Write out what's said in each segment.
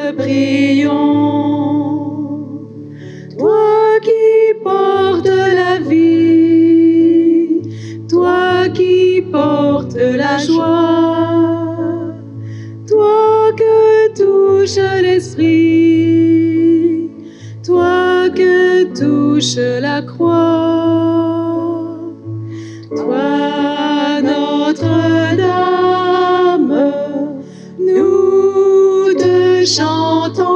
te prions. Toi qui portes la vie, toi qui portes la joie, toi que touche l'esprit, toi que touche la croix, toi Notre-Dame, nous te chantons,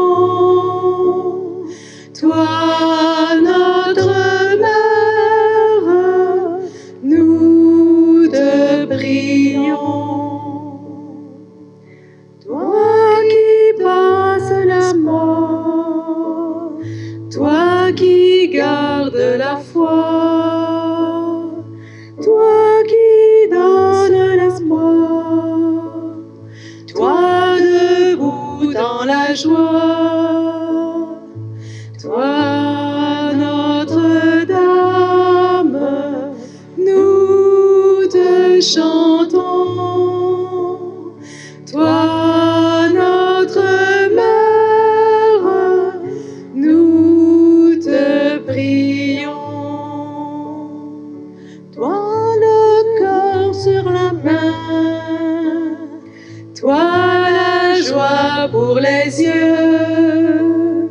toi notre mère, nous te prions. Toi qui passes la mort, toi qui gardes la foi, toi qui donnes l'espoir, toi debout dans la joie, toi Notre-Dame, nous te chantons, toi notre mère, nous te prions. Toi le cœur sur la main, toi la joie pour les yeux,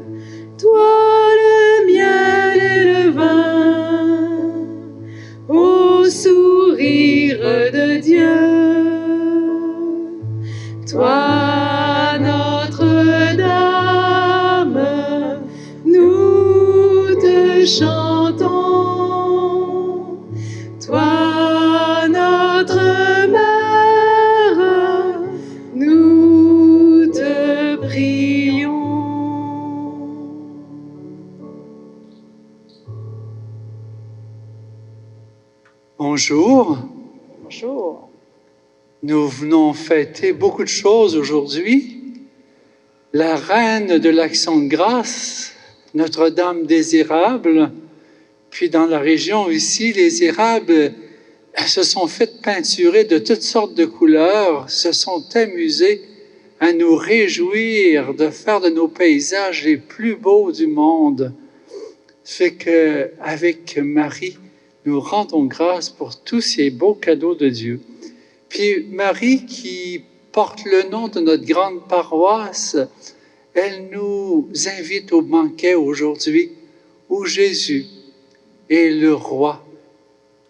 toi le miel et le vin, au sourire de Dieu. Toi Notre-Dame, nous te chantons, toi notre mère, nous te prions. Bonjour. Bonjour. Nous venons fêter beaucoup de choses aujourd'hui. La reine de l'Action de grâce, Notre-Dame des érables, puis dans la région ici, les érables se sont fait peinturer de toutes sortes de couleurs, se sont amusés à nous réjouir de faire de nos paysages les plus beaux du monde. Fait qu'avec Marie, nous rendons grâce pour tous ces beaux cadeaux de Dieu. Puis Marie, qui porte le nom de notre grande paroisse, elle nous invite au banquet aujourd'hui où Jésus est le roi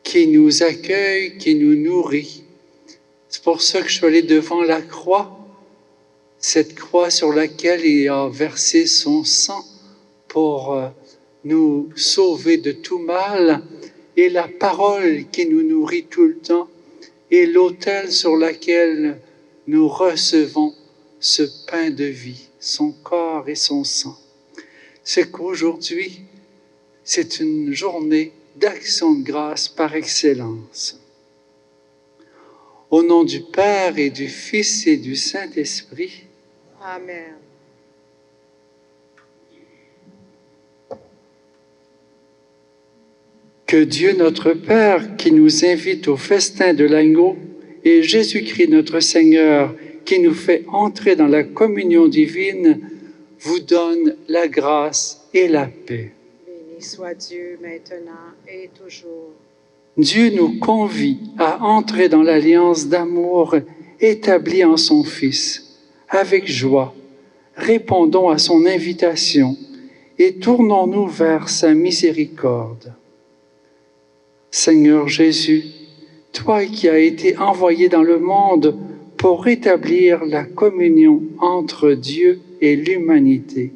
qui nous accueille, qui nous nourrit. C'est pour ça que je suis allé devant la croix, cette croix sur laquelle il a versé son sang pour nous sauver de tout mal, et la parole qui nous nourrit tout le temps, et l'autel sur lequel nous recevons ce pain de vie, son corps et son sang. C'est qu'aujourd'hui, c'est une journée d'action de grâce par excellence. Au nom du Père et du Fils et du Saint-Esprit. Amen. Que Dieu notre Père, qui nous invite au festin de l'agneau, et Jésus-Christ notre Seigneur, qui nous fait entrer dans la communion divine, vous donne la grâce et la paix. Béni soit Dieu maintenant et toujours. Dieu nous convie à entrer dans l'alliance d'amour établie en son Fils. Avec joie, répondons à son invitation et tournons-nous vers sa miséricorde. Seigneur Jésus, toi qui as été envoyé dans le monde pour rétablir la communion entre Dieu et l'humanité,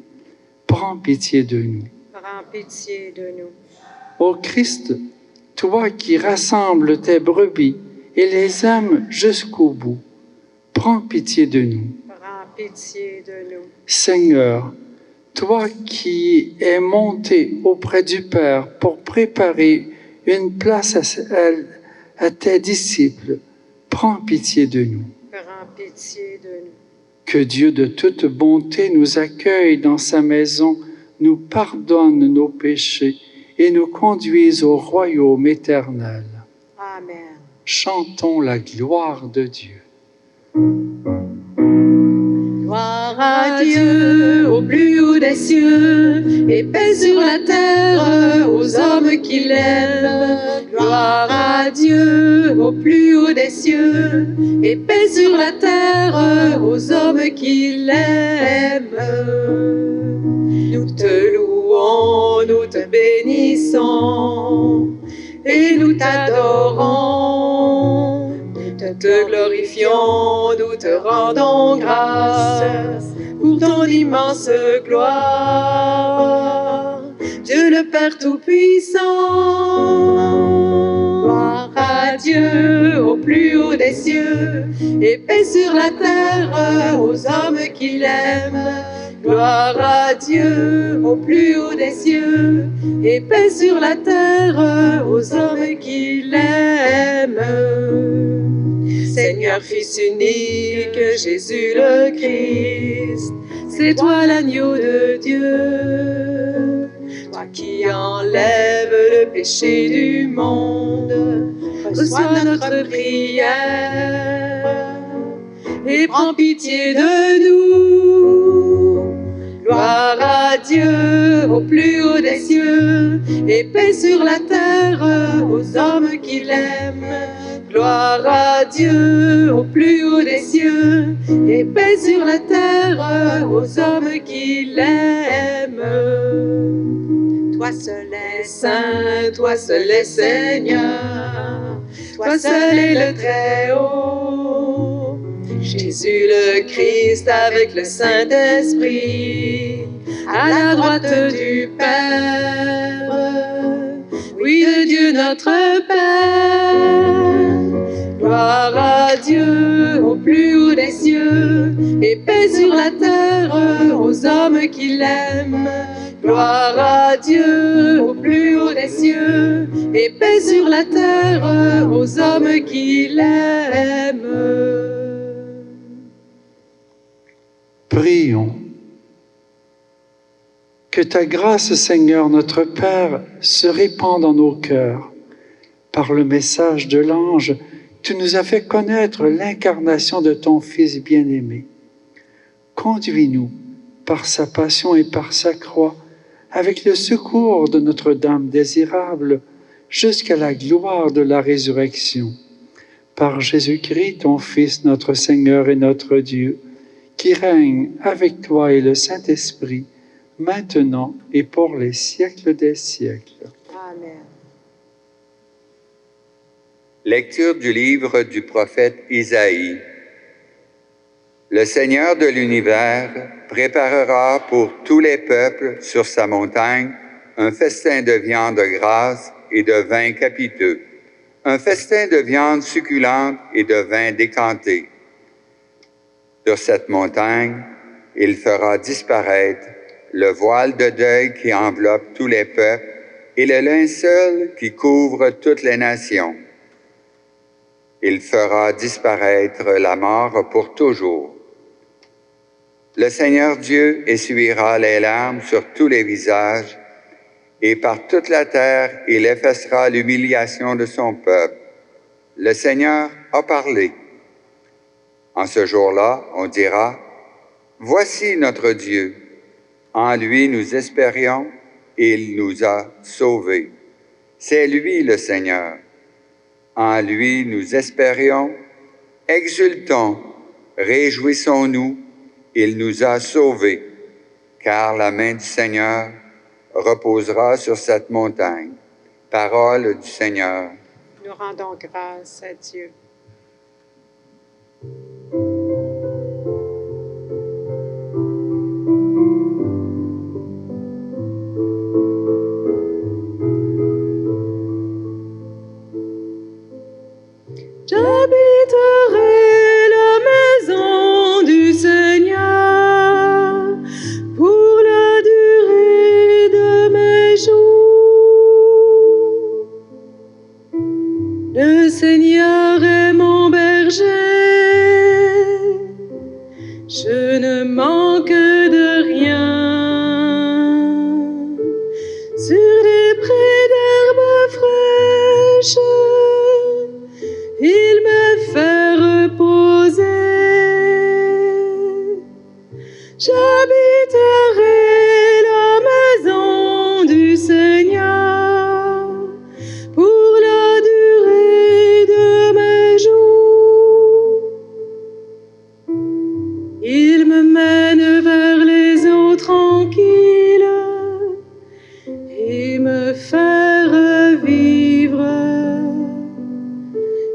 prends pitié de nous. Prends pitié de nous. Ô Christ, toi qui rassembles tes brebis et les aimes jusqu'au bout, prends pitié de nous. Prends pitié de nous. Seigneur, toi qui es monté auprès du Père pour préparer une place à tes disciples, prends pitié de nous. Prends pitié de nous. Que Dieu de toute bonté nous accueille dans sa maison, nous pardonne nos péchés et nous conduise au royaume éternel. Amen. Chantons la gloire de Dieu. Gloire à Dieu au plus haut des cieux, et paix sur la terre aux hommes qui l'aiment. Gloire à Dieu au plus haut des cieux, et paix sur la terre aux hommes qui l'aiment. Nous te louons, nous te bénissons, et nous t'adorons. Nous te glorifions, nous te rendons grâce pour ton immense gloire. Dieu le Père Tout-Puissant, gloire à Dieu au plus haut des cieux, et paix sur la terre aux hommes qui l'aiment. Gloire à Dieu au plus haut des cieux, et paix sur la terre aux hommes qui l'aiment. Seigneur Fils unique, Jésus le Christ, c'est toi l'agneau de Dieu, toi qui enlèves le péché du monde. Reçois notre prière et prends pitié de nous. Gloire à Dieu au plus haut des cieux, et paix sur la terre aux hommes qui l'aiment. Gloire à Dieu au plus haut des cieux, et paix sur la terre aux hommes qui l'aiment. Toi seul es saint, toi seul es Seigneur, toi seul est le Très-Haut. Jésus le Christ avec le Saint-Esprit, à la droite du Père. Oui, de Dieu notre Père. Gloire à Dieu au plus haut des cieux, et paix sur la terre aux hommes qui l'aiment. Gloire à Dieu au plus haut des cieux, et paix sur la terre aux hommes qui l'aiment. Prions. Que ta grâce, Seigneur notre Père, se répande dans nos cœurs. Par le message de l'ange, tu nous as fait connaître l'incarnation de ton Fils bien-aimé. Conduis-nous, par sa passion et par sa croix, avec le secours de Notre-Dame désirable, jusqu'à la gloire de la résurrection. Par Jésus-Christ, ton Fils, notre Seigneur et notre Dieu, qui règne avec toi et le Saint-Esprit, maintenant et pour les siècles des siècles. Amen. Lecture du livre du prophète Isaïe. Le Seigneur de l'univers préparera pour tous les peuples sur sa montagne un festin de viande grasse et de vin capiteux, un festin de viande succulente et de vin décanté. Sur cette montagne, il fera disparaître le voile de deuil qui enveloppe tous les peuples et le linceul qui couvre toutes les nations. Il fera disparaître la mort pour toujours. Le Seigneur Dieu essuiera les larmes sur tous les visages, et par toute la terre il effacera l'humiliation de son peuple. Le Seigneur a parlé. En ce jour-là, on dira, « Voici notre Dieu. En lui nous espérions, et il nous a sauvés. C'est lui le Seigneur. En lui nous espérions, exultons, réjouissons-nous, il nous a sauvés, car la main du Seigneur reposera sur cette montagne. » Parole du Seigneur. Nous rendons grâce à Dieu. J'habiterai la maison du Seigneur pour la durée de mes jours. Le Seigneur est la maison du Seigneur pour la durée de mes jours. Il me mène vers les eaux tranquilles et me fait revivre.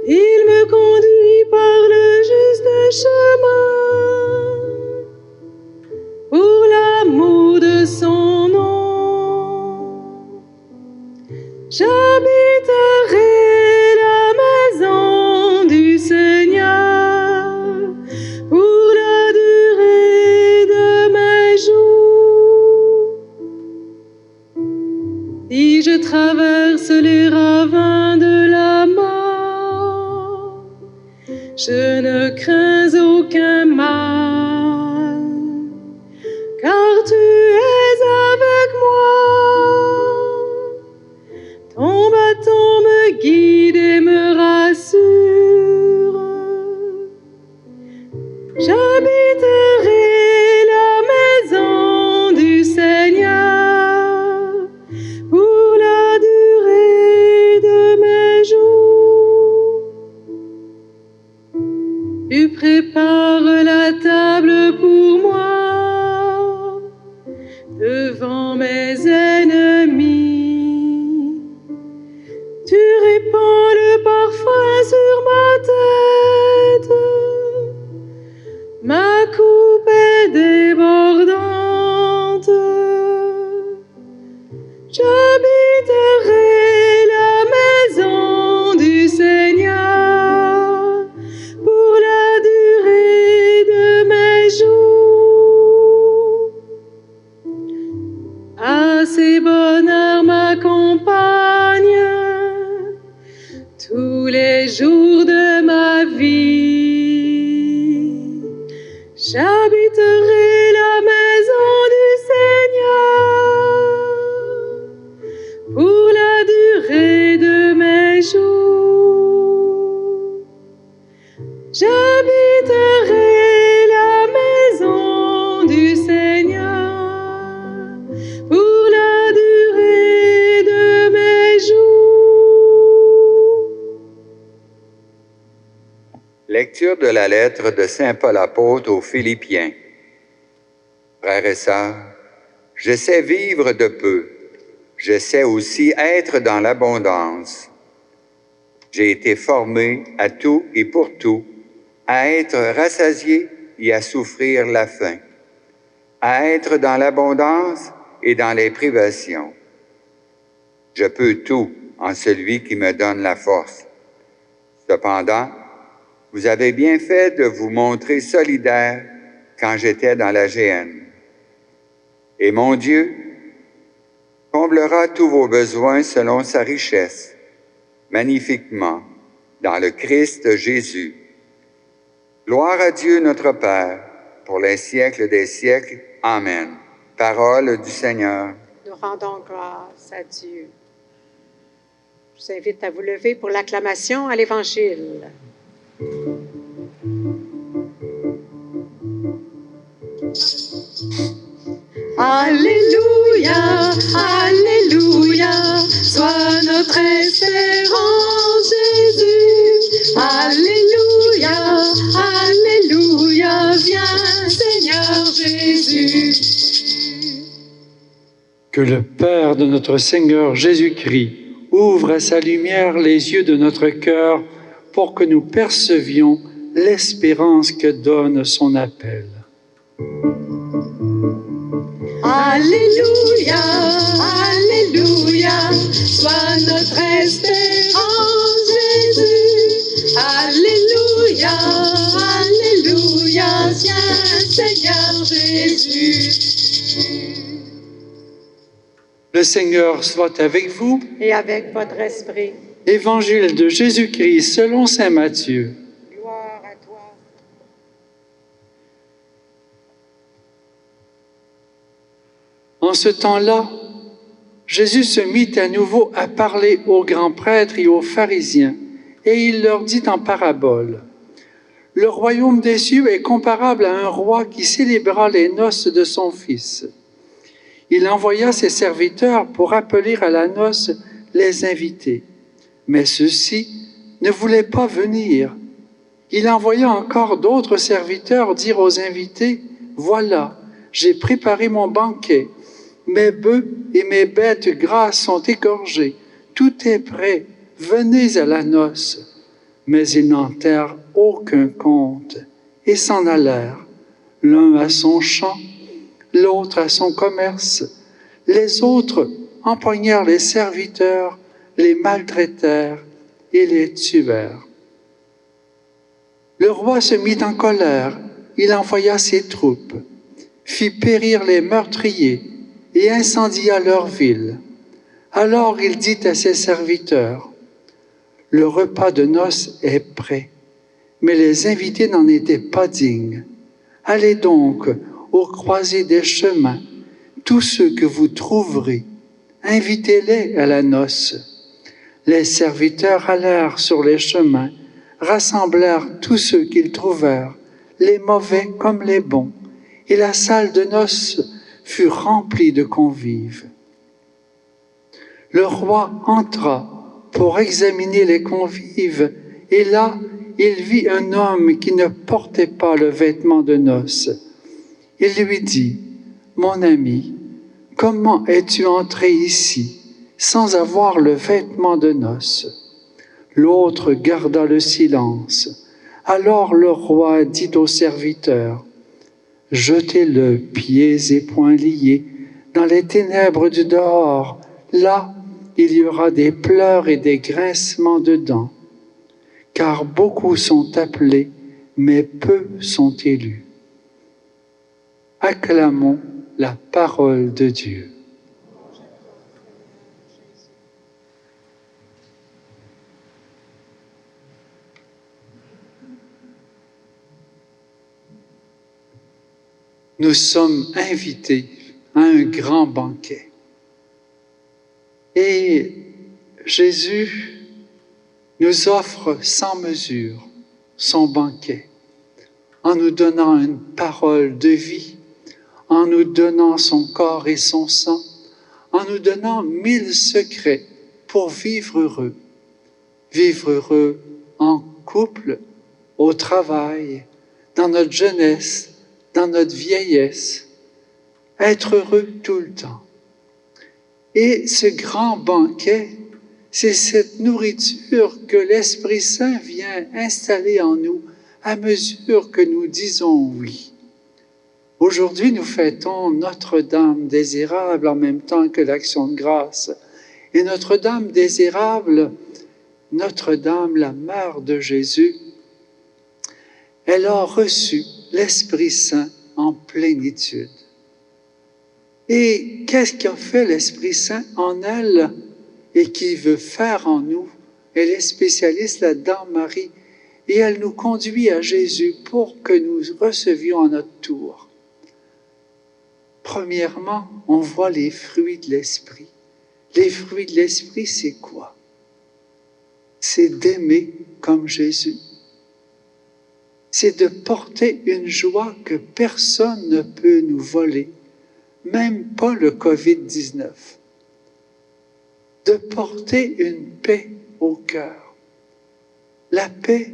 Il me conduit par le juste chemin pour l'amour de son nom. J'habiterai la maison du Seigneur pour la durée de mes jours. Si je traverse les ravins de la mort, je ne crains aucun mal, car tu es avec moi. Ton bâton me guide et me rassure. J'habiterai la maison du Seigneur pour la durée de mes jours. Tu prépares la table pour moi devant mes ennemis. Tu répands le parfum sur ma tête. Ma coupe est débordante. J'habiterai la maison du Seigneur pour la durée de mes jours. Ah, ces bonheurs m'accompagnent tous les jours de ma vie. J'habiterai la maison du Seigneur pour la durée de mes jours. J'habiterai la maison du Seigneur pour la durée de mes jours. Lecture de la lettre de Saint Paul apôtre aux Philippiens. Frères et sœurs, je sais vivre de peu, je sais aussi être dans l'abondance. J'ai été formé à tout et pour tout, à être rassasié et à souffrir la faim, à être dans l'abondance et dans les privations. Je peux tout en celui qui me donne la force. Cependant, vous avez bien fait de vous montrer solidaire quand j'étais dans la géhenne. Et mon Dieu comblera tous vos besoins selon sa richesse, magnifiquement, dans le Christ Jésus. Gloire à Dieu notre Père, pour les siècles des siècles. Amen. Parole du Seigneur. Nous rendons grâce à Dieu. Je vous invite à vous lever pour l'acclamation à l'Évangile. Alléluia, Alléluia, sois notre espérance, Jésus. Alléluia, Alléluia, viens, Seigneur Jésus. Que le Père de notre Seigneur Jésus-Christ ouvre à sa lumière les yeux de notre cœur pour que nous percevions l'espérance que donne son appel. Alléluia, Alléluia, sois notre espérance, Jésus. Alléluia, Alléluia, viens, Seigneur Jésus. Le Seigneur soit avec vous. Et avec votre esprit. Évangile de Jésus-Christ selon saint Matthieu. Gloire à toi. En ce temps-là, Jésus se mit à nouveau à parler aux grands prêtres et aux pharisiens, et il leur dit en parabole: « Le royaume des cieux est comparable à un roi qui célébra les noces de son fils. Il envoya ses serviteurs pour appeler à la noce les invités. Mais ceux-ci ne voulaient pas venir. Il envoya encore d'autres serviteurs dire aux invités, « Voilà, j'ai préparé mon banquet. Mes bœufs et mes bêtes grasses sont égorgés. Tout est prêt. Venez à la noce. » Mais ils n'en tinrent aucun compte et s'en allèrent, l'un à son champ, l'autre à son commerce. Les autres empoignèrent les serviteurs, les maltraitèrent et les tuèrent. Le roi se mit en colère, il envoya ses troupes, fit périr les meurtriers et incendia leur ville. Alors il dit à ses serviteurs, « Le repas de noces est prêt, mais les invités n'en étaient pas dignes. Allez donc aux croisées des chemins, tous ceux que vous trouverez, invitez-les à la noce. » Les serviteurs allèrent sur les chemins, rassemblèrent tous ceux qu'ils trouvèrent, les mauvais comme les bons, et la salle de noces fut remplie de convives. Le roi entra pour examiner les convives, et là, il vit un homme qui ne portait pas le vêtement de noces. Il lui dit, « Mon ami, comment es-tu entré ici sans avoir le vêtement de noces ?» L'autre garda le silence. Alors le roi dit aux serviteurs, « Jetez-le pieds et poings liés dans les ténèbres du dehors. Là, il y aura des pleurs et des grincements de dents. Car beaucoup sont appelés, mais peu sont élus. » Acclamons la parole de Dieu. Nous sommes invités à un grand banquet. Et Jésus nous offre sans mesure son banquet, en nous donnant une parole de vie, en nous donnant son corps et son sang, en nous donnant 1000 secrets pour vivre heureux. Vivre heureux en couple, au travail, dans notre jeunesse, dans notre vieillesse, être heureux tout le temps. Et ce grand banquet, c'est cette nourriture que l'Esprit Saint vient installer en nous à mesure que nous disons oui. Aujourd'hui, nous fêtons Notre-Dame désirable en même temps que l'Action de grâce. Et Notre-Dame désirable, Notre-Dame, la mère de Jésus, elle a reçu l'Esprit Saint en plénitude. Et qu'est-ce qu'a fait l'Esprit Saint en elle et qui veut faire en nous? Elle est spécialiste là-dedans, Marie, et elle nous conduit à Jésus pour que nous recevions à notre tour. Premièrement, on voit les fruits de l'Esprit. Les fruits de l'Esprit, c'est quoi? C'est d'aimer comme Jésus. C'est de porter une joie que personne ne peut nous voler, même pas le COVID-19. De porter une paix au cœur. La paix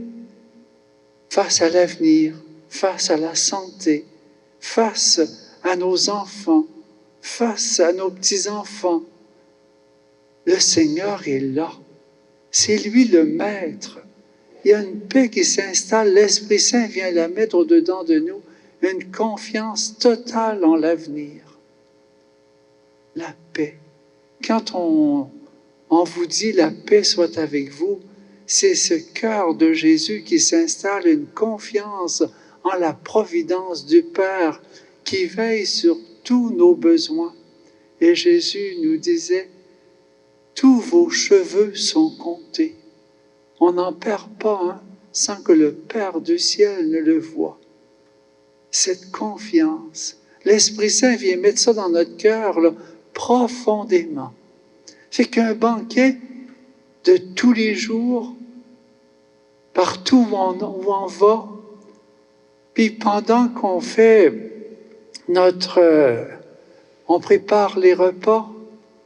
face à l'avenir, face à la santé, face à nos enfants, face à nos petits-enfants. Le Seigneur est là. C'est lui le Maître. Il y a une paix qui s'installe. L'Esprit Saint vient la mettre au-dedans de nous. Une confiance totale en l'avenir. La paix. Quand on vous dit « la paix soit avec vous », c'est ce cœur de Jésus qui s'installe, une confiance en la providence du Père qui veille sur tous nos besoins. Et Jésus nous disait « tous vos cheveux sont comptés. On n'en perd pas un sans que le Père du ciel ne le voie. » Cette confiance, l'Esprit Saint vient mettre ça dans notre cœur là, profondément. C'est qu'un banquet de tous les jours, partout où on va, Puis pendant qu'on fait on prépare les repas,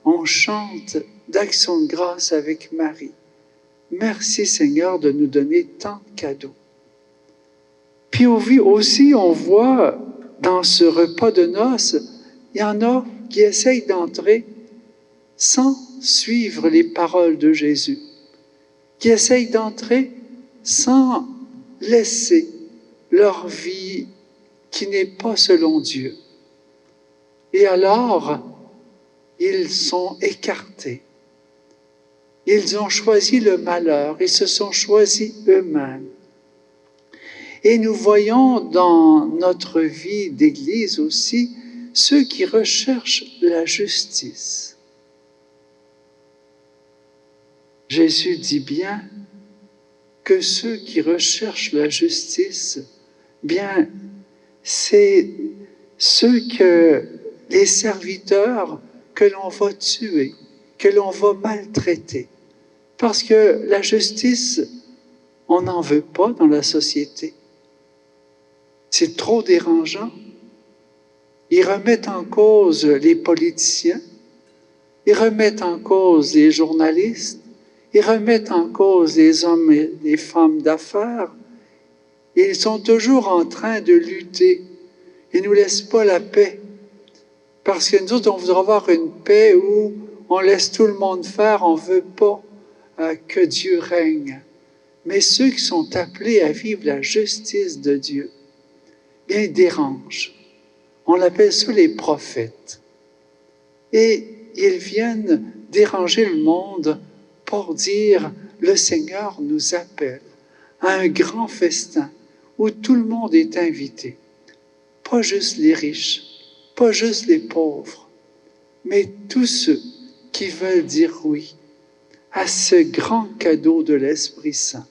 on chante d'action de grâce avec Marie. Merci Seigneur de nous donner tant de cadeaux. Puis aussi, on voit dans ce repas de noces, il y en a qui essayent d'entrer sans suivre les paroles de Jésus, qui essayent d'entrer sans laisser leur vie qui n'est pas selon Dieu. Et alors, ils sont écartés. Ils ont choisi le malheur, ils se sont choisis eux-mêmes. Et nous voyons dans notre vie d'Église aussi ceux qui recherchent la justice. Jésus dit bien que ceux qui recherchent la justice, bien, c'est ceux les serviteurs que l'on va tuer, que l'on va maltraiter. Parce que la justice, on n'en veut pas dans la société. C'est trop dérangeant. Ils remettent en cause les politiciens, ils remettent en cause les journalistes, ils remettent en cause les hommes et les femmes d'affaires. Ils sont toujours en train de lutter. Ils ne nous laissent pas la paix. Parce que nous autres, on voudrait avoir une paix où on laisse tout le monde faire, on ne veut pas que Dieu règne. Mais ceux qui sont appelés à vivre la justice de Dieu, bien, ils dérangent. On appelle ça les prophètes. Et ils viennent déranger le monde pour dire, le Seigneur nous appelle à un grand festin où tout le monde est invité. Pas juste les riches, pas juste les pauvres, mais tous ceux qui veulent dire oui à ce grand cadeau de l'Esprit Saint.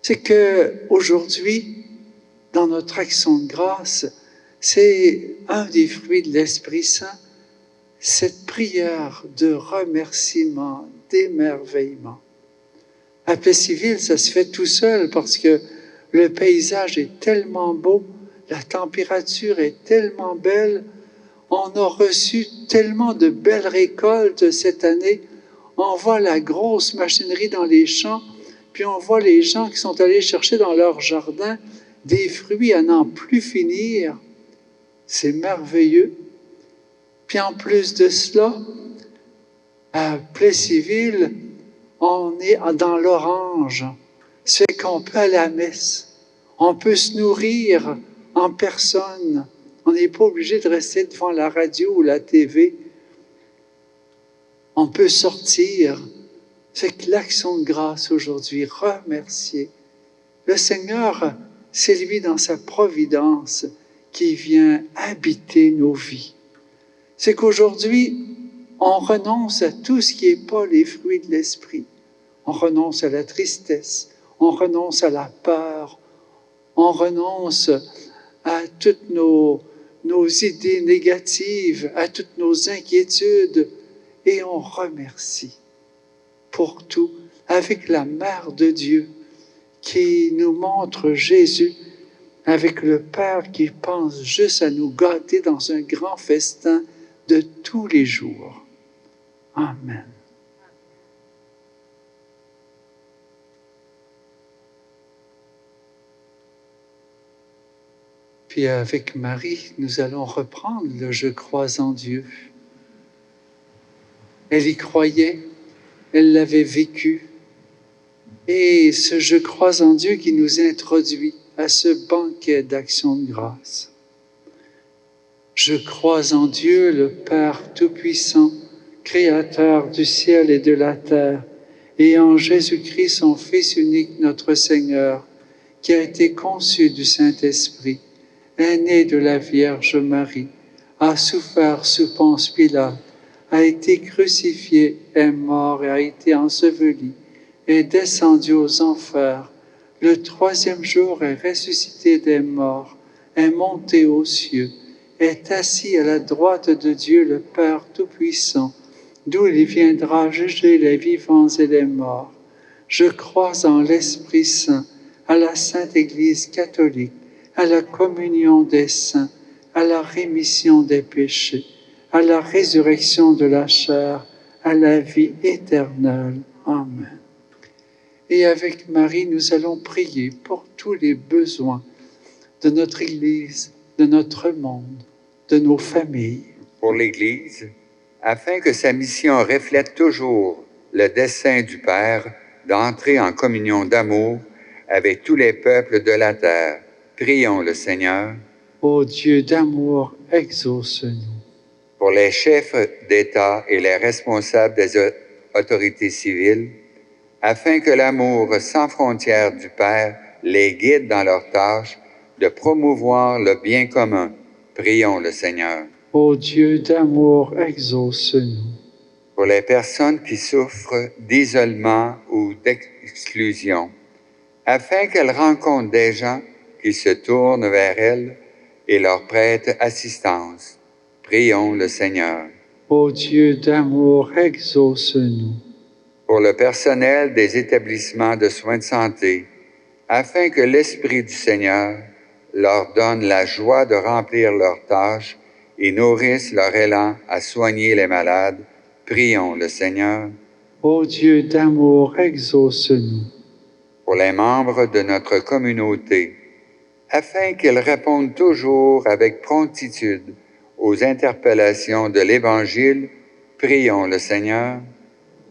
C'est qu'aujourd'hui, dans notre action de grâce, c'est un des fruits de l'Esprit Saint, cette prière de remerciement, d'émerveillement. À Plessisville, ça se fait tout seul parce que le paysage est tellement beau, la température est tellement belle, on a reçu tellement de belles récoltes cette année, on voit la grosse machinerie dans les champs, puis on voit les gens qui sont allés chercher dans leur jardin des fruits à n'en plus finir. C'est merveilleux. Puis en plus de cela, à Plessisville, on est dans l'orange. C'est qu'on peut aller à la messe. On peut se nourrir en personne. On n'est pas obligé de rester devant la radio ou la TV. On peut sortir. C'est que l'action de grâce aujourd'hui, remercier. Le Seigneur, c'est lui dans sa providence qui vient habiter nos vies. C'est qu'aujourd'hui, on renonce à tout ce qui n'est pas les fruits de l'esprit. On renonce à la tristesse, on renonce à la peur, on renonce à toutes nos idées négatives, à toutes nos inquiétudes, et on remercie pour tout avec la Mère de Dieu qui nous montre Jésus, avec le Père qui pense juste à nous gâter dans un grand festin de tous les jours. Amen. Puis avec Marie, nous allons reprendre le « Je crois en Dieu ». Elle y croyait, elle l'avait vécu. Et ce « Je crois en Dieu » qui nous introduit à ce banquet d'action de grâce. Je crois en Dieu, le Père Tout-Puissant, Créateur du ciel et de la terre, et en Jésus-Christ, son Fils unique, notre Seigneur, qui a été conçu du Saint-Esprit, est né de la Vierge Marie, a souffert sous Ponce Pilate, a été crucifié, est mort et a été enseveli, est descendu aux enfers. Le troisième jour est ressuscité des morts, est monté aux cieux, est assis à la droite de Dieu le Père Tout-Puissant, d'où il viendra juger les vivants et les morts. Je crois en l'Esprit Saint, à la Sainte Église catholique, à la communion des saints, à la rémission des péchés, à la résurrection de la chair, à la vie éternelle. Amen. Et avec Marie, nous allons prier pour tous les besoins de notre Église, de notre monde, de nos familles. Pour l'Église, afin que sa mission reflète toujours le dessein du Père d'entrer en communion d'amour avec tous les peuples de la terre. Prions le Seigneur. Ô Dieu d'amour, exauce-nous. Pour les chefs d'État et les responsables des autorités civiles, afin que l'amour sans frontières du Père les guide dans leurs tâches de promouvoir le bien commun. Prions le Seigneur. Ô Dieu d'amour, exauce-nous. Pour les personnes qui souffrent d'isolement ou d'exclusion, afin qu'elles rencontrent des gens qui se tournent vers elles et leur prêtent assistance. Prions le Seigneur. Ô Dieu d'amour, exauce-nous. Pour le personnel des établissements de soins de santé, afin que l'Esprit du Seigneur leur donne la joie de remplir leurs tâches et nourrisse leur élan à soigner les malades. Prions le Seigneur. Ô Dieu d'amour, exauce-nous. Pour les membres de notre communauté, afin qu'ils répondent toujours avec promptitude aux interpellations de l'Évangile, prions le Seigneur.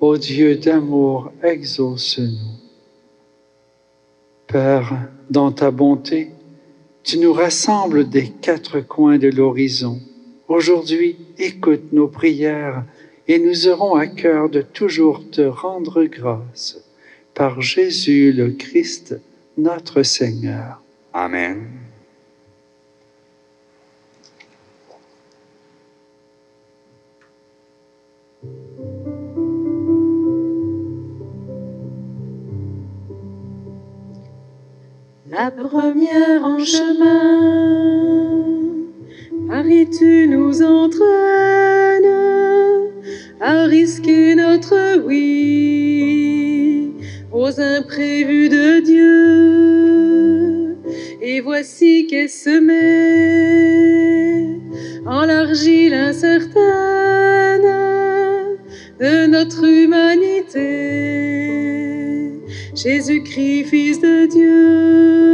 Ô Dieu d'amour, exauce-nous. Père, dans ta bonté, tu nous rassembles des quatre coins de l'horizon. Aujourd'hui, écoute nos prières et nous aurons à cœur de toujours te rendre grâce. Par Jésus le Christ, notre Seigneur. Amen. La première en chemin, Marie, tu nous entraînes à risquer notre oui aux imprévus de Dieu. Et voici qu'est semé en l'argile incertaine de notre humanité, Jésus-Christ, Fils de Dieu.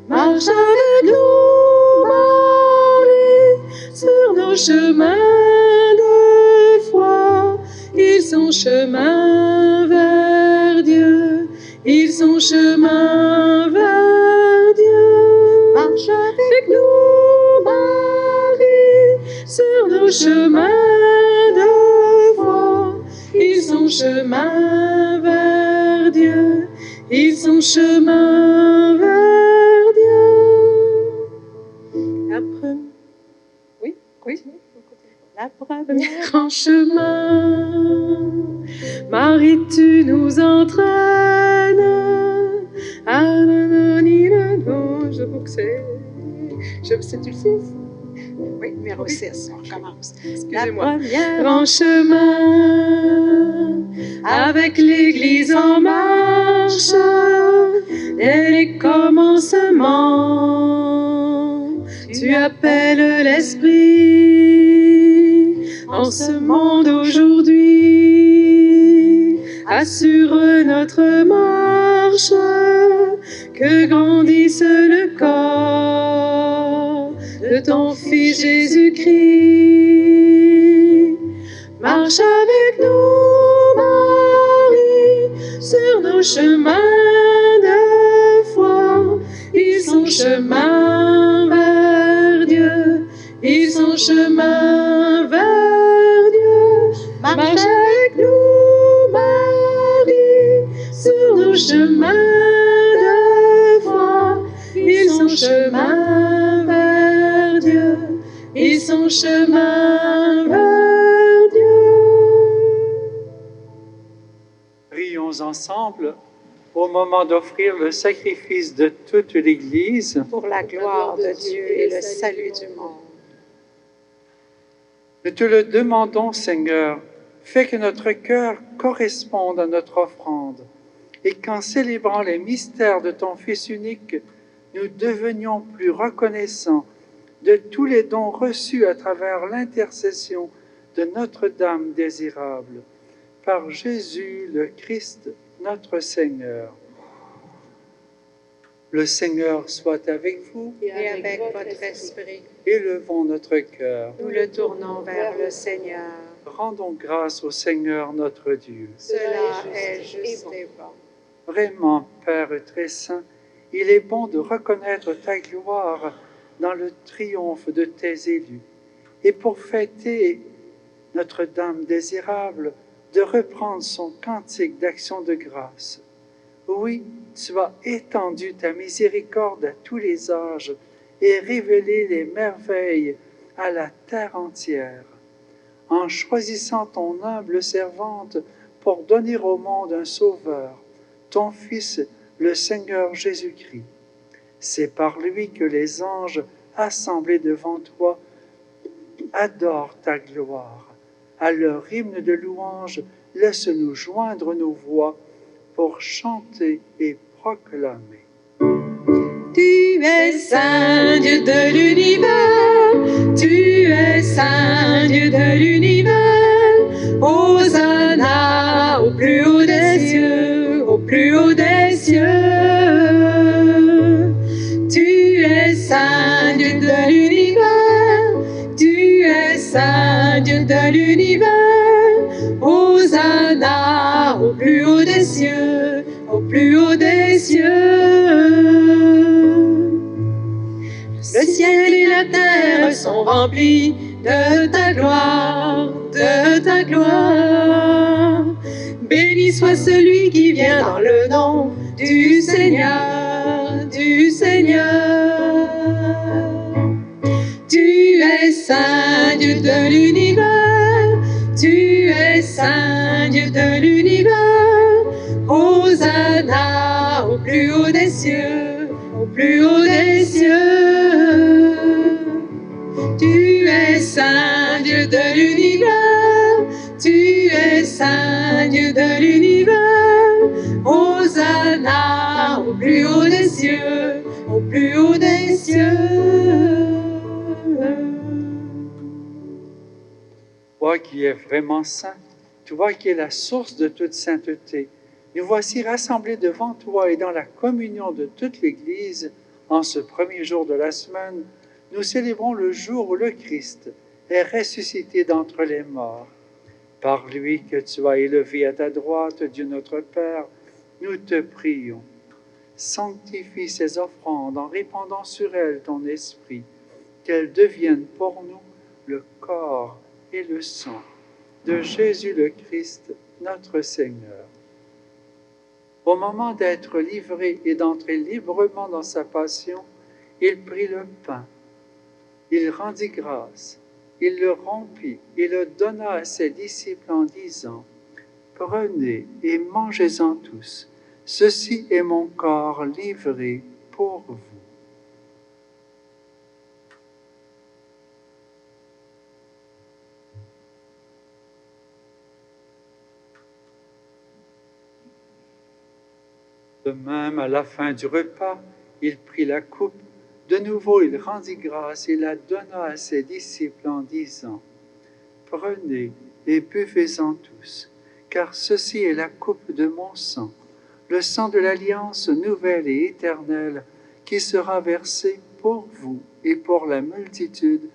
Marche avec nous, Marie, sur nos chemins de foi. Ils sont chemin vers Dieu, ils sont chemin vers Dieu. Marche avec nous, Marie, sur nos chemins de foi. Ils sont chemin vers Dieu, ils sont chemin vers Dieu. La première en chemin, Marie, tu nous entraînes. Ah, je veux que c'est du 6. Oui, numéro 6, on recommence. Excusez-moi. La première en chemin, avec l'Église en marche, dès les commencements, tu appelles l'Esprit en ce monde aujourd'hui. Assure notre marche, que grandisse le corps de ton Fils Jésus-Christ. Marche avec nous, Marie, sur nos chemins de foi. Ils sont chemin vers Dieu, ils sont chemin vers Dieu. Marche avec nous, Marie, sur nos chemins de foi. Ils sont chemin vers Dieu, ils sont chemin vers Dieu. Prions ensemble au moment d'offrir le sacrifice de toute l'Église. Pour la gloire de Dieu et le salut du monde. Nous te le demandons, Seigneur, fais que notre cœur corresponde à notre offrande, et qu'en célébrant les mystères de ton Fils unique, nous devenions plus reconnaissants de tous les dons reçus à travers l'intercession de Notre-Dame désirable, par Jésus le Christ, notre Seigneur. Le Seigneur soit avec vous Et avec votre esprit, élevons notre cœur. nous le tournons vers le Seigneur. Rendons grâce au Seigneur notre Dieu. Cela est juste et bon. Vraiment, Père très saint, il est bon de reconnaître ta gloire dans le triomphe de tes élus. Et pour fêter Notre-Dame désirable, de reprendre son cantique d'action de grâce. Oui, tu as étendu ta miséricorde à tous les âges et révélé les merveilles à la terre entière, en choisissant ton humble servante pour donner au monde un sauveur, ton Fils, le Seigneur Jésus-Christ. C'est par lui que les anges assemblés devant toi adorent ta gloire. À leur hymne de louange, laisse-nous joindre nos voix pour chanter et proclamer. Tu es Saint Dieu de l'univers, tu es Saint Dieu de l'univers. Hosanna au plus haut des cieux, au plus haut des cieux. Tu es Saint Dieu de l'univers, tu es Saint Dieu de l'univers. Hosanna au plus haut des cieux, au plus haut des cieux. Le ciel et la terre sont remplis de ta gloire, de ta gloire. Béni soit celui qui vient dans le nom du Seigneur, du Seigneur. Tu es Saint Dieu de l'univers, tu es Saint Dieu de l'univers. Hosanna au plus haut des cieux, au plus haut des cieux. Tu es Saint Dieu de l'univers, tu es Saint Dieu de l'univers. Hosanna au plus haut des cieux, au plus haut des cieux. Toi qui es vraiment saint, toi qui es la source de toute sainteté, nous voici rassemblés devant toi et dans la communion de toute l'Église, en ce premier jour de la semaine, nous célébrons le jour où le Christ est ressuscité d'entre les morts. Par lui que tu as élevé à ta droite, Dieu notre Père, nous te prions. Sanctifie ces offrandes en répandant sur elles ton esprit, qu'elles deviennent pour nous le corps et le sang de Jésus le Christ, notre Seigneur. Au moment d'être livré et d'entrer librement dans sa passion, il prit le pain, il rendit grâce, il le rompit et le donna à ses disciples en disant : « Prenez et mangez-en tous, ceci est mon corps livré pour vous. » De même, à la fin du repas, il prit la coupe. De nouveau, il rendit grâce et la donna à ses disciples en disant : « Prenez et buvez-en tous, car ceci est la coupe de mon sang, le sang de l'alliance nouvelle et éternelle, qui sera versé pour vous et pour la multitude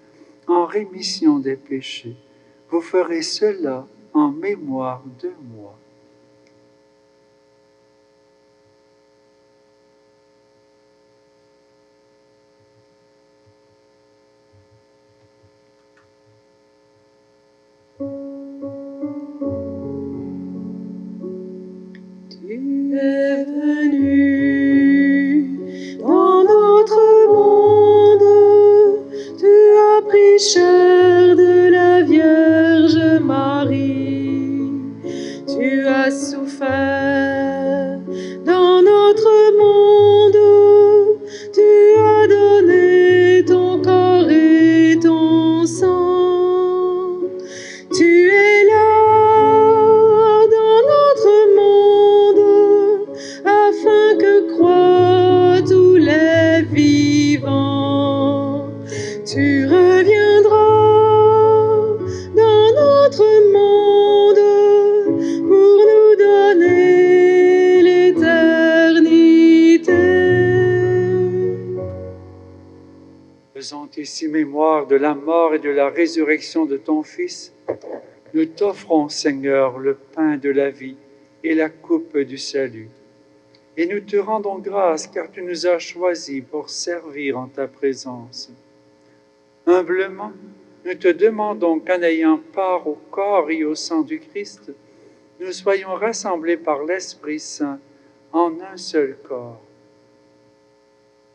en rémission des péchés. Vous ferez cela en mémoire de moi. » Tu es venu dans notre monde, tu as pris chair de la Vierge Marie, tu as souffert dans notre monde, tu as donné ton corps et ton sang, tu es là dans notre monde, mémoire de la mort et de la résurrection de ton Fils, nous t'offrons, Seigneur, le pain de la vie et la coupe du salut. Et nous te rendons grâce car tu nous as choisis pour servir en ta présence. Humblement, nous te demandons qu'en ayant part au corps et au sang du Christ, nous soyons rassemblés par l'Esprit Saint en un seul corps.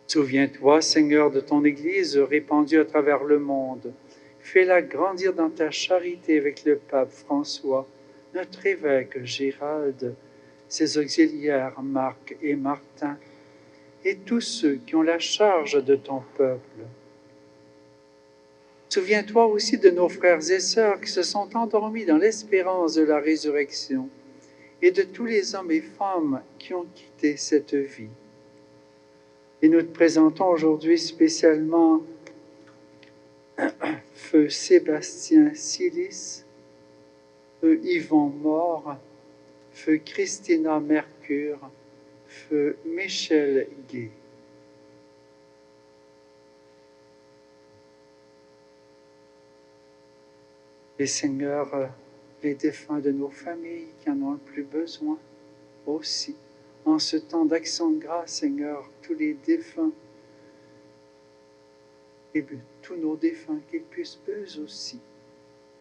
Souviens-toi, Seigneur, de ton Église répandue à travers le monde. Fais-la grandir dans ta charité avec le pape François, notre évêque Gérald, ses auxiliaires Marc et Martin, et tous ceux qui ont la charge de ton peuple. Souviens-toi aussi de nos frères et sœurs qui se sont endormis dans l'espérance de la résurrection, et de tous les hommes et femmes qui ont quitté cette vie. Et nous te présentons aujourd'hui spécialement Feu Sébastien Silis, Feu Yvon Mort, Feu Christina Mercure, Feu Michel Gué. Et Seigneur, les défunts de nos familles qui en ont le plus besoin aussi. En ce temps d'action de grâce, Seigneur, tous les défunts, et tous nos défunts, qu'ils puissent eux aussi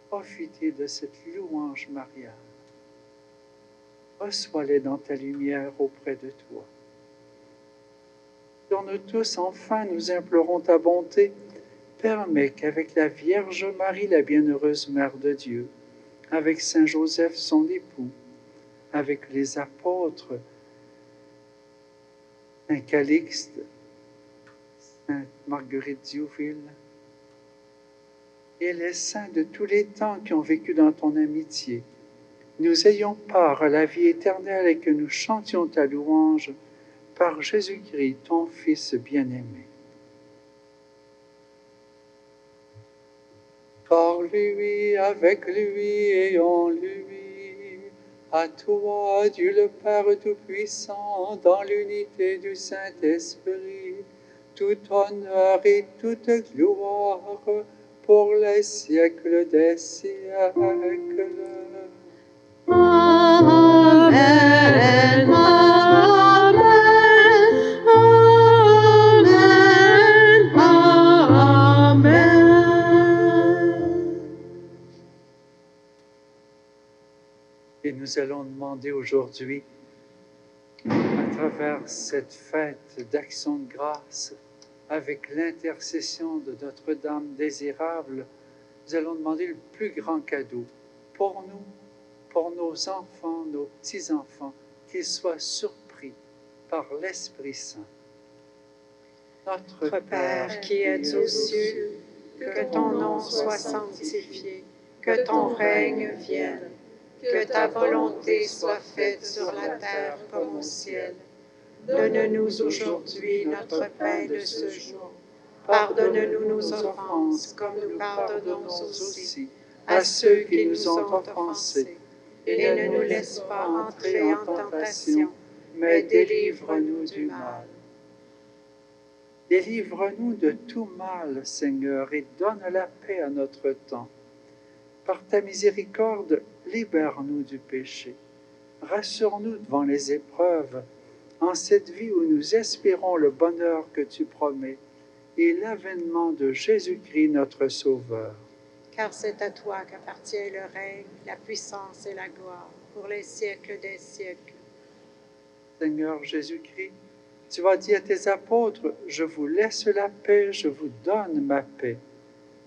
profiter de cette louange mariale. Reçois-les dans ta lumière auprès de toi. Sur nous tous, enfin, nous implorons ta bonté. Permets qu'avec la Vierge Marie, la bienheureuse Mère de Dieu, avec Saint Joseph, son époux, avec les apôtres, Saint Calixte, Sainte Marguerite Diouville, et les saints de tous les temps qui ont vécu dans ton amitié, nous ayons part à la vie éternelle et que nous chantions ta louange par Jésus-Christ, ton Fils bien-aimé. Par lui, avec lui et en lui, à toi, Dieu le Père Tout-Puissant, dans l'unité du Saint-Esprit, tout honneur et toute gloire pour les siècles des siècles. Amen, amen, amen, amen. Et nous allons demander aujourd'hui, à travers cette fête d'action de grâce, avec l'intercession de Notre-Dame désirable, nous allons demander le plus grand cadeau pour nous, pour nos enfants, nos petits-enfants, qu'ils soient surpris par l'Esprit Saint. Notre Père qui es aux cieux, que ton nom soit sanctifié, que ton règne vienne, que ta volonté soit faite sur la terre comme au ciel. Donne-nous aujourd'hui notre pain de ce jour. Pardonne-nous nos offenses, comme nous pardonnons aussi à ceux qui nous ont offensés. Et ne nous laisse pas entrer en tentation, mais délivre-nous du mal. Délivre-nous de tout mal, Seigneur, et donne la paix à notre temps. Par ta miséricorde, libère-nous du péché. Rassure-nous devant les épreuves, en cette vie où nous espérons le bonheur que tu promets et l'avènement de Jésus-Christ, notre Sauveur. Car c'est à toi qu'appartient le règne, la puissance et la gloire, pour les siècles des siècles. Seigneur Jésus-Christ, tu as dit à tes apôtres, « Je vous laisse la paix, je vous donne ma paix. »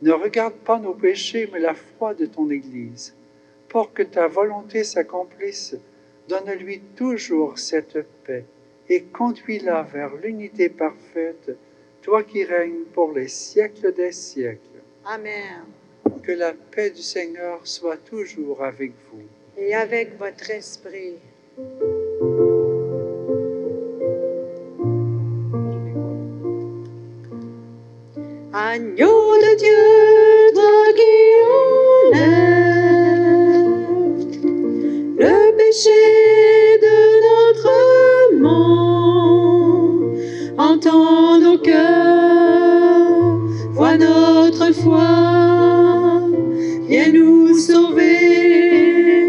Ne regarde pas nos péchés, mais la foi de ton Église. Pour que ta volonté s'accomplisse, donne-lui toujours cette paix et conduis-la vers l'unité parfaite, toi qui règnes pour les siècles des siècles. Amen. Que la paix du Seigneur soit toujours avec vous. Et avec votre esprit. Agneau de Dieu, toi qui enlèves le péché de notre monde, entends nos cœurs, vois notre notre foi, viens nous sauver,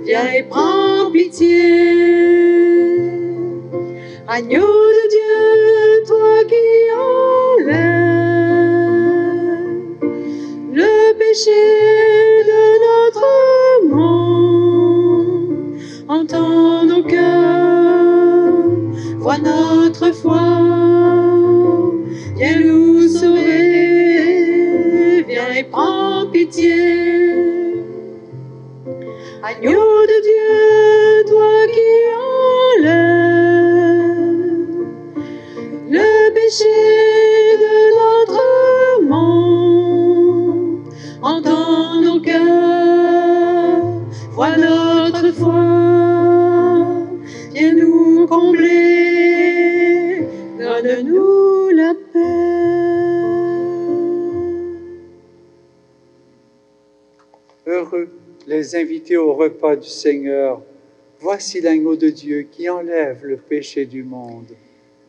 viens et prends pitié. Agneau de Dieu, toi qui enlèves le péché de notre monde, entends nos cœurs, vois notre foi, viens nous sauver, viens et prends pitié. Agneau de Dieu, toi qui enlèves le péché de notre monde, entends nos cœurs, vois notre foi, viens nous combler, donne-nous la paix. Heureux les invités au repas du Seigneur. Voici l'agneau de Dieu qui enlève le péché du monde.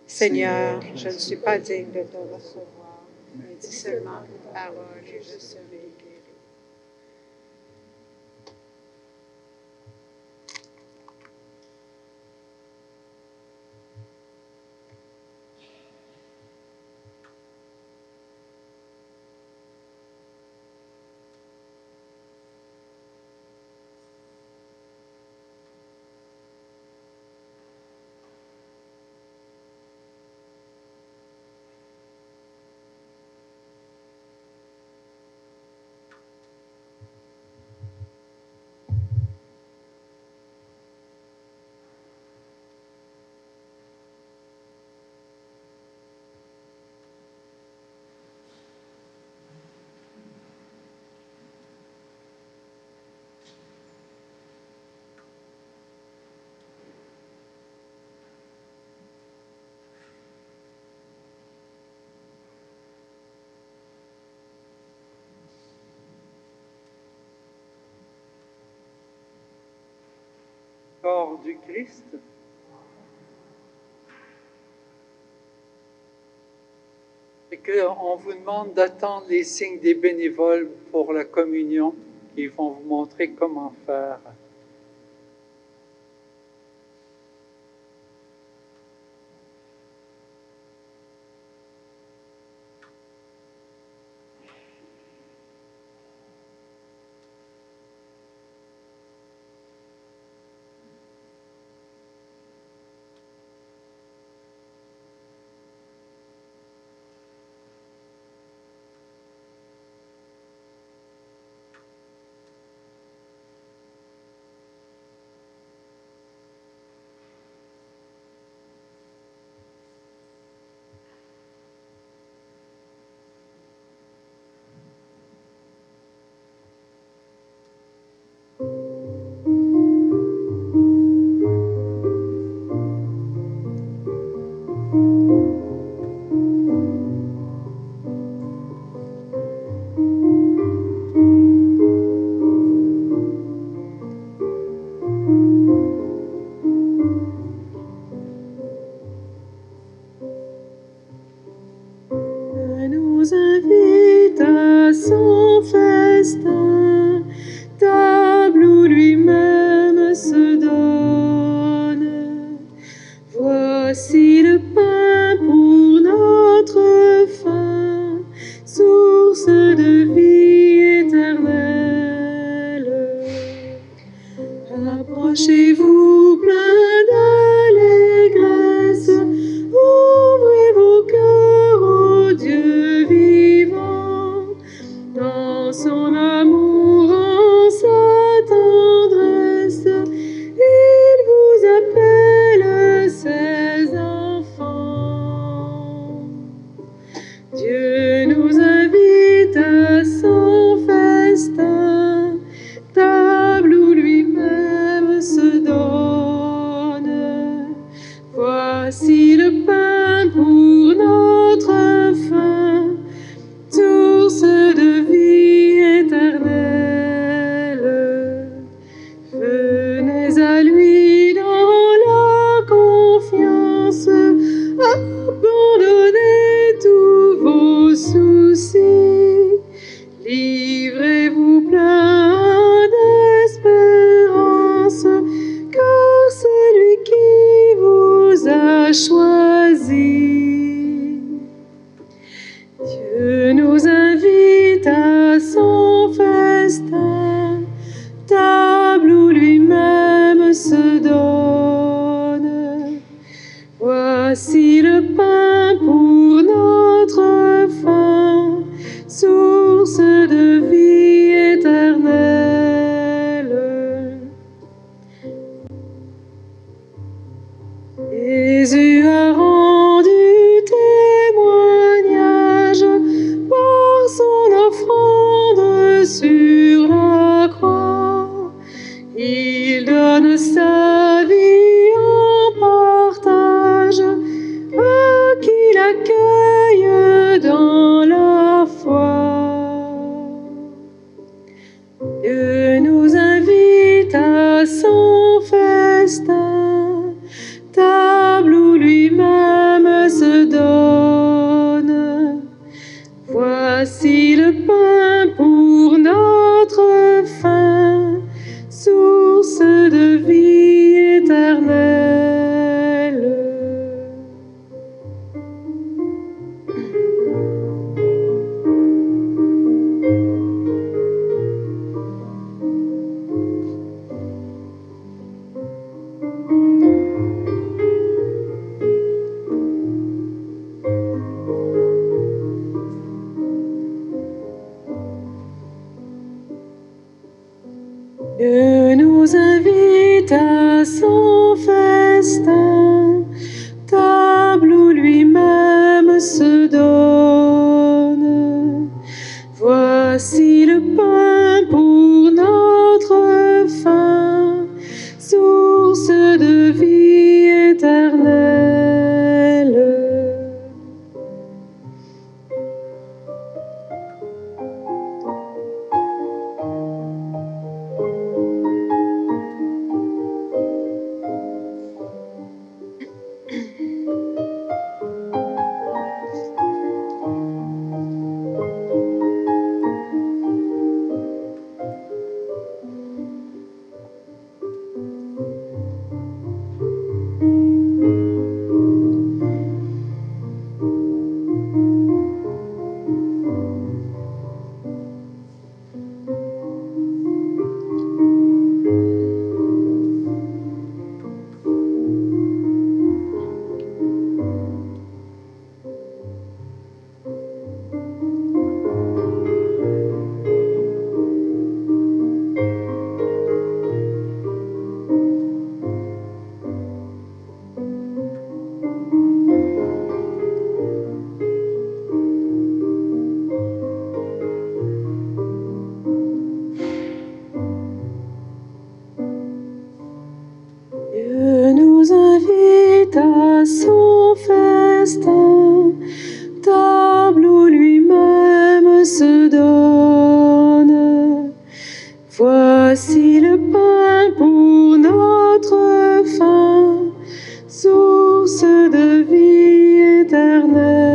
Seigneur, je ne suis pas digne de te recevoir, mais dis seulement une parole et je serai guéri. Corps du Christ. Et qu'on vous demande d'attendre les signes des bénévoles pour la communion. Ils vont vous montrer comment faire. Nous invite à son festin, table où lui-même se donne. Voici le pain pour notre faim, source de vie éternelle. Approchez-vous plein d'allégresse, ouvrez vos cœurs au Dieu vivant, dans son amour, en sa tendresse, il vous appelle ses enfants. Dieu nous invite à son festin, table où lui-même se donne. Voici le pain pour notre faim, source de vie éternelle. à son festin, table où lui-même se donne. Voici le pain pour notre faim, source de vie éternelle. Jésus a rendu témoignage par son offrande sur la croix. Il donne sa vie en partage à qui l'accueille dans la foi. Dieu nous invite à son festin, table où lui-même se donne. Voici le pain pour notre faim, source de vie éternelle. Dieu nous invite à son festin, table où lui-même se donne. Voici le pain pour notre faim, source de vie éternelle. Dieu nous invite à son festin, table où lui-même se donne. Voici le pain pour notre faim, source de vie éternelle.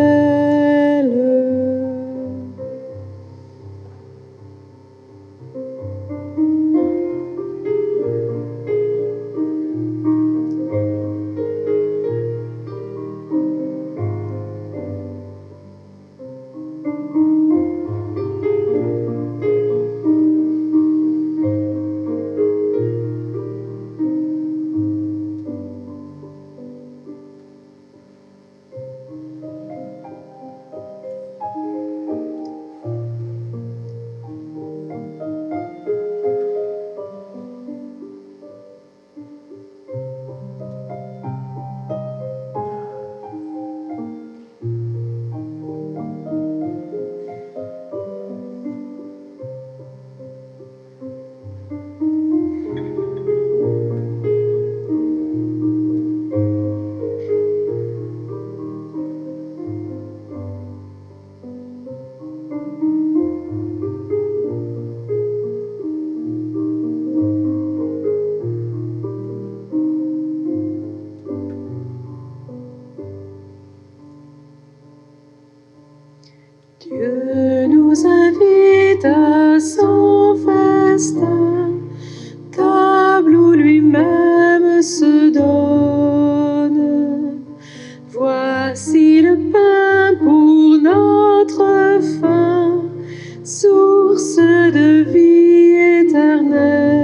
Dieu nous invite à son festin, table où lui-même se donne. Voici le pain pour notre faim, source source de vie éternelle.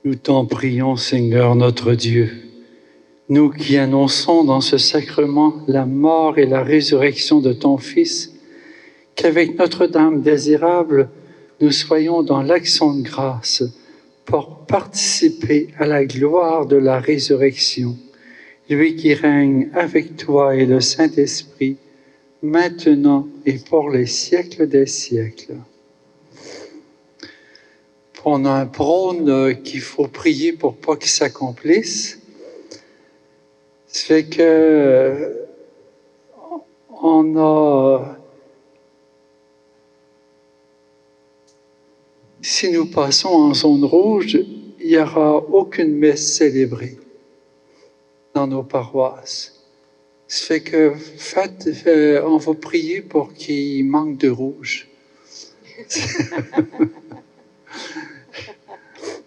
Nous t'en prions, Seigneur notre Dieu, nous qui annonçons dans ce sacrement la mort et la résurrection de ton Fils, qu'avec Notre-Dame désirable, nous soyons dans l'action de grâce pour participer à la gloire de la résurrection, lui qui règne avec toi et le Saint-Esprit, maintenant et pour les siècles des siècles. On a un prône qu'il faut prier pour pas qu'il s'accomplisse. Ça fait que on a, si nous passons en zone rouge, il n'y aura aucune messe célébrée dans nos paroisses. Ça fait que on va prier pour qu'il manque de rouge.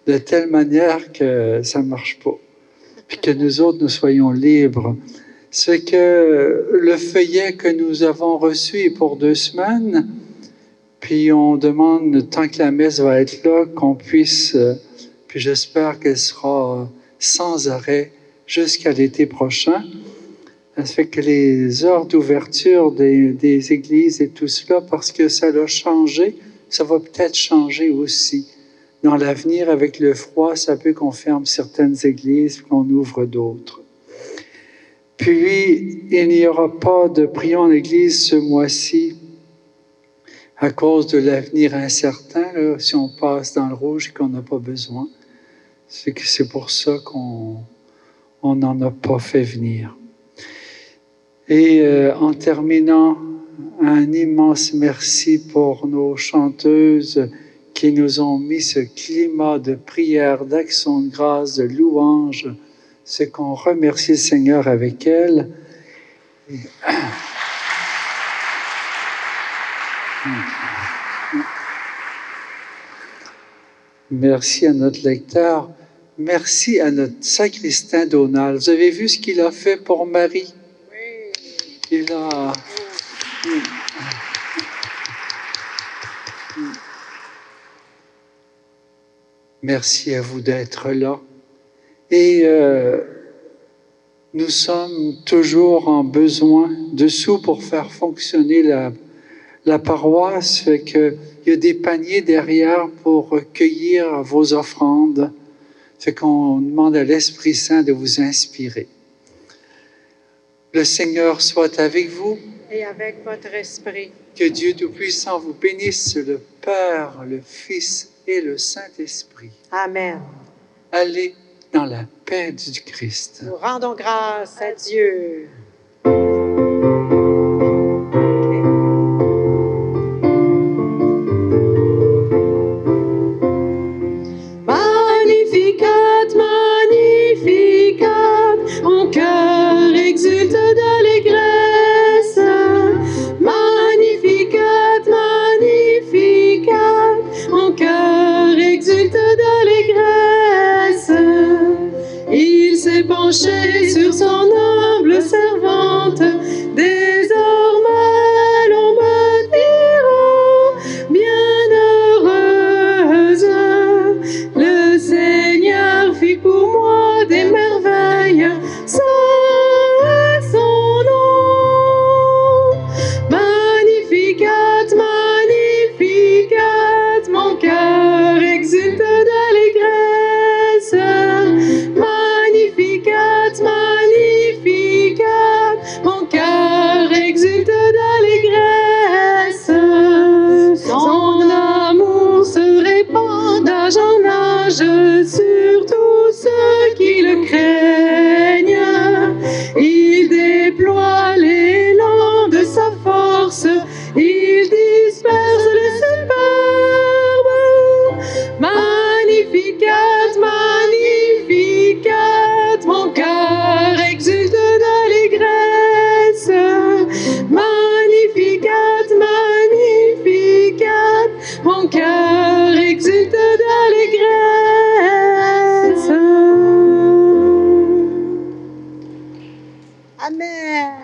De telle manière que ça ne marche pas. Puis que nous autres, nous soyons libres. C'est que le feuillet que nous avons reçu est pour 2 semaines, puis on demande, tant que la messe va être là, qu'on puisse, puis j'espère qu'elle sera sans arrêt jusqu'à l'été prochain. Ça fait que les heures d'ouverture des églises et tout cela, parce que ça a changé, ça va peut-être changer aussi. Dans l'avenir, avec le froid, ça peut qu'on ferme certaines églises et qu'on ouvre d'autres. Puis, il n'y aura pas de prions en église ce mois-ci à cause de l'avenir incertain, là, si on passe dans le rouge et qu'on n'a pas besoin. C'est pour ça qu'on n'en a pas fait venir. Et en terminant, un immense merci pour nos chanteuses qui nous ont mis ce climat de prière, d'action de grâce, de louange. C'est qu'on remercie le Seigneur avec elles. Merci à notre lecteur. Merci à notre sacristain Donald. Vous avez vu ce qu'il a fait pour Marie? Oui. Il a... Merci à vous d'être là. Et nous sommes toujours en besoin de sous pour faire fonctionner la paroisse. Fait que il y a des paniers derrière pour recueillir vos offrandes. Fait qu'on demande à l'Esprit Saint de vous inspirer. Le Seigneur soit avec vous. Et avec votre esprit. Que Dieu Tout-Puissant vous bénisse, le Père, le Fils et le Saint-Esprit. Amen. Allez dans la paix du Christ. Nous rendons grâce à Dieu. Magnificat, Magnificat, mon cœur exulte d'allégresse. Magnificat, Magnificat, mon cœur exulte d'allégresse. Il s'est penché sur son humble servante. cœur exulte d'allégresse. Amen.